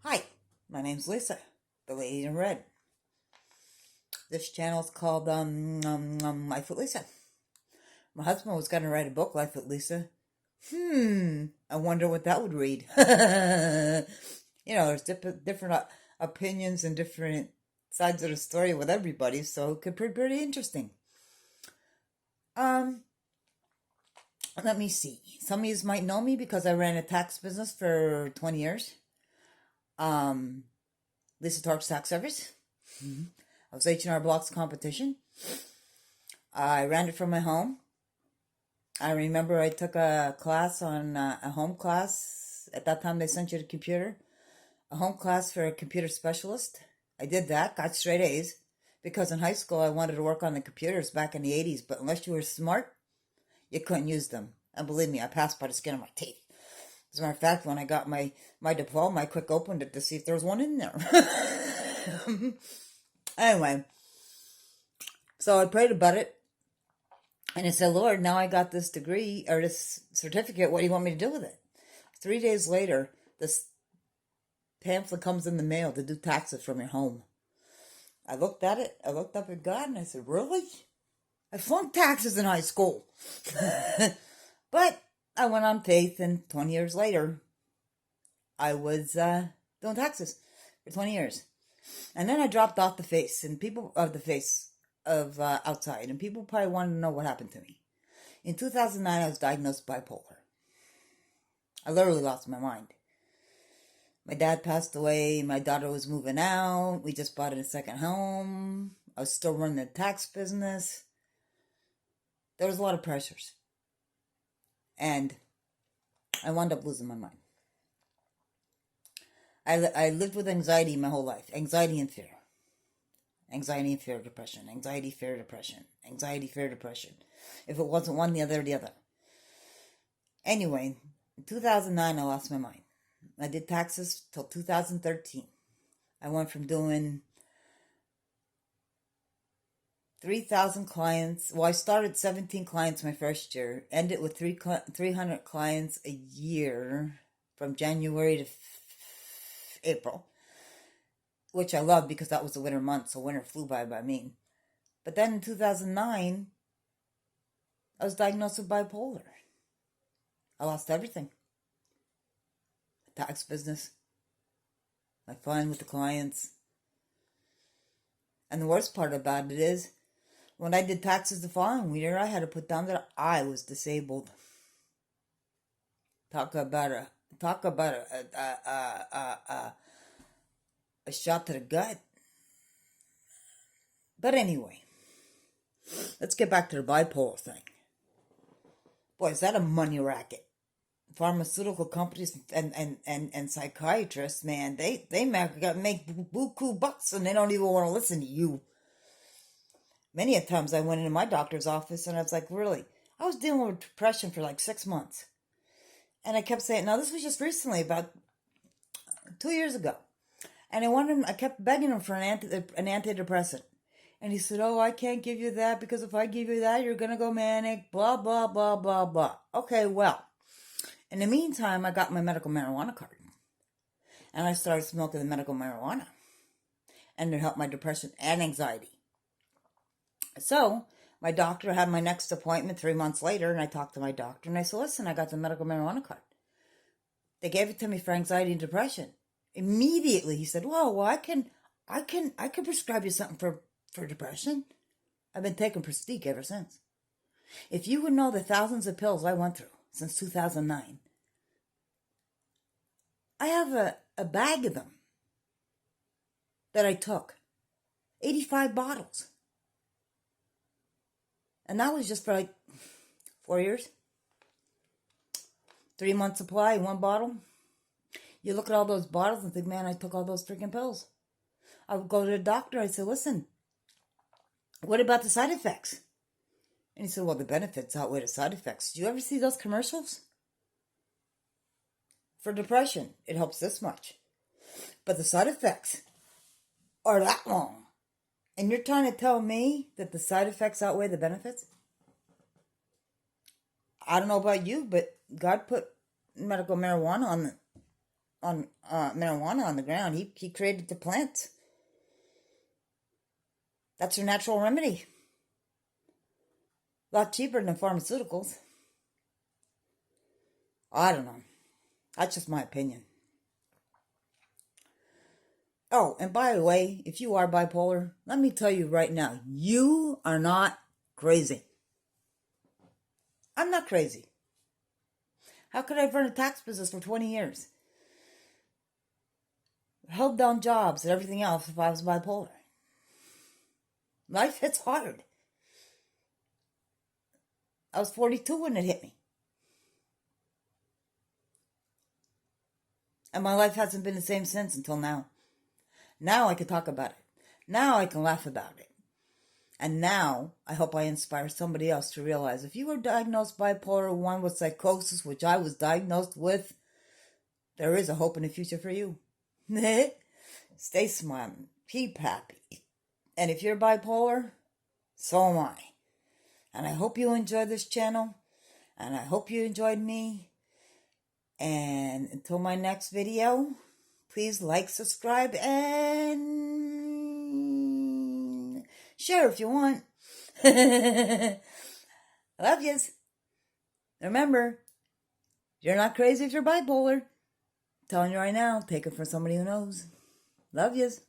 Hi, my name's Lisa, the lady in red. This channel is called Life with Lisa. My husband was going to write a book, Life with Lisa. I wonder what that would read. There's different opinions and different sides of the story with everybody, so it could be pretty interesting. Um, Let me see. Some of you might know me because I ran a tax business for 20 years. Um, Lisa Talks Tax Service. I was H&R Block's competition. I ran it from my home. I remember I took a class on a home class. At that time, they sent you the computer. A home class for a computer specialist. I did that, got straight A's. Because in high school, I wanted to work on the computers back in the 80s. But unless you were smart, you couldn't use them. And believe me, I passed by the skin of my teeth. As a matter of fact, when I got my diploma, I quick opened it to see if there was one in there. Anyway, so I prayed about it. And I said, Lord, now I got this degree or this certificate. What do you want me to do with it? 3 days later, this pamphlet comes in the mail to do taxes from your home. I looked at it. I looked up at God and I said, really? I flunked taxes in high school. But I went on faith, and 20 years later, I was doing taxes for 20 years. And then I dropped off the face, and people of the face of outside, and people probably wanted to know what happened to me. In 2009, I was diagnosed bipolar. I literally lost my mind. My dad passed away. My daughter was moving out. We just bought a second home. I was still running the tax business. There was a lot of pressures. And I wound up losing my mind. I lived with anxiety my whole life. Anxiety and fear. Anxiety and fear, depression. Anxiety, fear, depression. Anxiety, fear, depression. If it wasn't one, the other, the other. Anyway, in 2009, I lost my mind. I did taxes till 2013. I went from doing 3,000 clients. Well, I started 17 clients my first year, ended with 300 clients a year from January to April, which I loved because that was the winter month, so winter flew by me. But then in 2009, I was diagnosed with bipolar. I lost everything. The tax business, my fun with the clients. And the worst part about it is, when I did taxes the following year, I had to put down that I was disabled. Talk about a shot to the gut. But anyway, let's get back to the bipolar thing. Boy, is that a money racket. Pharmaceutical companies and psychiatrists, man, they make buku bucks, and they don't even want to listen to you. Many a times I went into my doctor's office and I was like, really? I was dealing with depression for like 6 months. And I kept saying, now this was just recently, about 2 years ago. And I kept begging him for an antidepressant. And he said, oh, I can't give you that because if I give you that, you're going to go manic, blah, blah, blah, blah, blah. Okay, well, in the meantime, I got my medical marijuana card. And I started smoking the medical marijuana. And it helped my depression and anxiety. So, my doctor had my next appointment 3 months later, and I talked to my doctor, and I said, listen, I got the medical marijuana card. They gave it to me for anxiety and depression. Immediately, he said, well, I can prescribe you something for depression. I've been taking Prestige ever since. If you would know the thousands of pills I went through since 2009, I have a bag of them that I took. 85 bottles. And that was just for like 4 years. 3 months supply, one bottle. You look at all those bottles and think, man, I took all those freaking pills. I would go to the doctor. I said, listen, what about the side effects? And he said, well, the benefits outweigh the side effects. Do you ever see those commercials? For depression, it helps this much. But the side effects are that long. And you're trying to tell me that the side effects outweigh the benefits? I don't know about you, but God put medical marijuana marijuana on the ground. He created the plant. That's your natural remedy. A lot cheaper than pharmaceuticals. I don't know. That's just my opinion. Oh, and by the way, if you are bipolar, let me tell you right now, you are not crazy. I'm not crazy. How could I have run a tax business for 20 years? Held down jobs and everything else if I was bipolar. Life hits hard. I was 42 when it hit me. And my life hasn't been the same since until now. Now I can talk about it. Now I can laugh about it. And now I hope I inspire somebody else to realize if you were diagnosed bipolar 1 with psychosis, which I was diagnosed with, there is a hope in the future for you. Stay smiling. Keep happy. And if you're bipolar, so am I. And I hope you enjoyed this channel. And I hope you enjoyed me. And until my next video, please like, subscribe, and share if you want. I love yous. Remember, you're not crazy if you're bipolar. I'm telling you right now, take it from somebody who knows. Love yous.